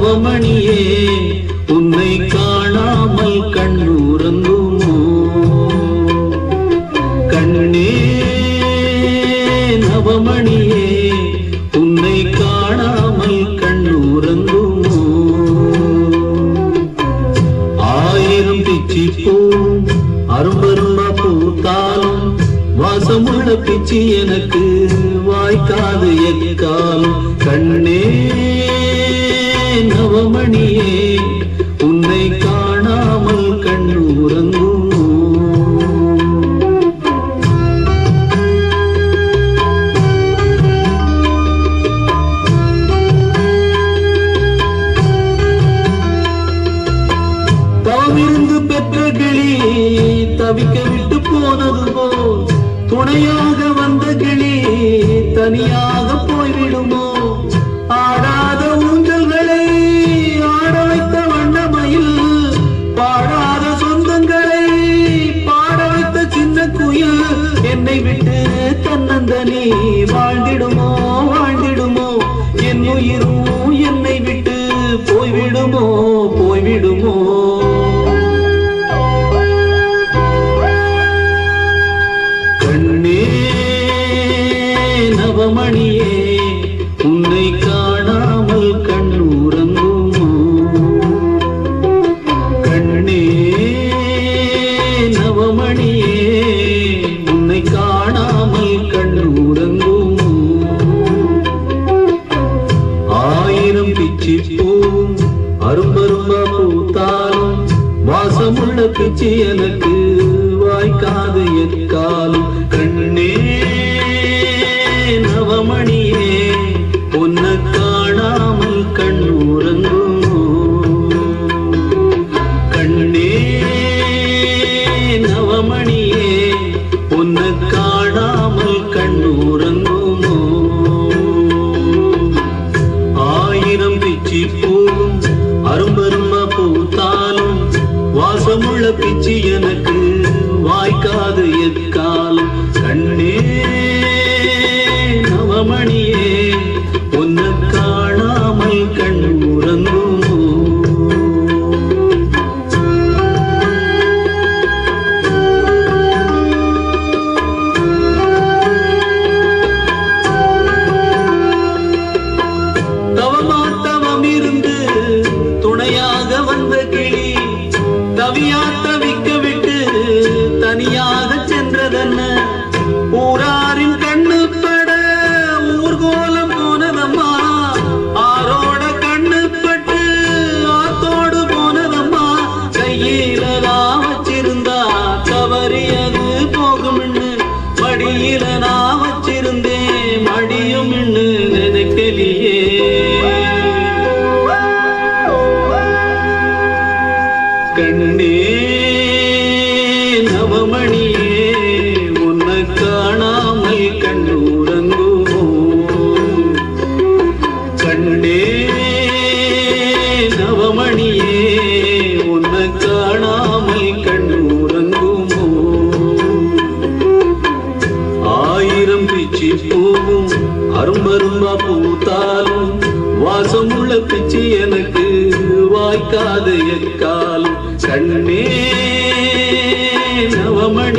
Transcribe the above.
நவமணியே உன்னை காணாமல் கண்ணுறங்குமோ கண்ணே நவமணியே உன்னை காணாமல் கண்ணுறங்குமோ ஆயிரம் பிச்சி பூவும் அரும்பரும்பா பூத்தாலும் வாசமுள்ள பிச்சி எனக்கு வாய்க்காது எக்காலும் கண்ணே நவமணியே உன்னை காணாமல் கண்ணுறங்குமோ தவமிருந்து பெற்ற கிளி தவிக்க விட்டு போனது போல் துணையாக வந்த கிளி தனியாக போய்விடுமோ ஆடாத ஊஞ்சல்களை ஆட வைத்த வண்ணமயில் பாடாத சொந்தங்களை பாட வைத்த சின்ன குயில் என்னை விட்டு தன்னந்தனி வாழ்ந்திடுமோ வாழ்ந்திடுமோ என் உயிரும் என்னை விட்டு போய்விடுமோ போய்விடுமோ கண்ணே நவமணியே உன்னை காணாமல் கண்ணுறங்குமோ கண்ணே நவமணியே உன்னை காணாமல் கண்ணுறங்குமோ ஆயிரம் பிச்சி பூவும் அரும்பரும்பா பூத்தாலும் வாசமுள்ள பிச்சி எனக்கு வாய்க்காது எக்காலும் கண்ணே நவமணியே உன்னை காணாமல் கண்ணுறங்குமோ கண்ணே நவமணியே உன்னை காணாமல் கண்ணுறங்குமோ ஆயிரம் பிச்சி பூவும் அரும்பரும்பா பூத்தாலும் வாசமுள்ள பிச்சி எனக்கு வாய்க்காது எக்காலும் கண்ணே நவமணியே உன்னை காணாமல் கண்ணுறங்குமோ தவமிருந்து துணையாக வந்த கிளி தவியா தவிக்க விட்டு தனியாக சென்றதென்ன ஊராரின் கண்ணு பட ஊர்கோலம் போனதம்மா ஆரோட கண்ணு பட்டு ஆத்தோடு போனதம்மா கையில நான் வச்சிருந்தா தவறியது போகும்னு மடியில நான் வச்சிருந்தேன் மடியும் நினைக்கலையே கண்ணே நவமணியே உன்னை காணாமல் கண்ணுறங்குமோ கண்ணே நவமணியே உன்னை காணாமல் கண்ணுறங்குமோ ஆயிரம் பிச்சி பூவும் அரும்பரும்பா பூத்தாலும் வாசமுள்ள பிச்சி எனக்கு வாய்க்காது எக்காலும் கண்ணே நவமணி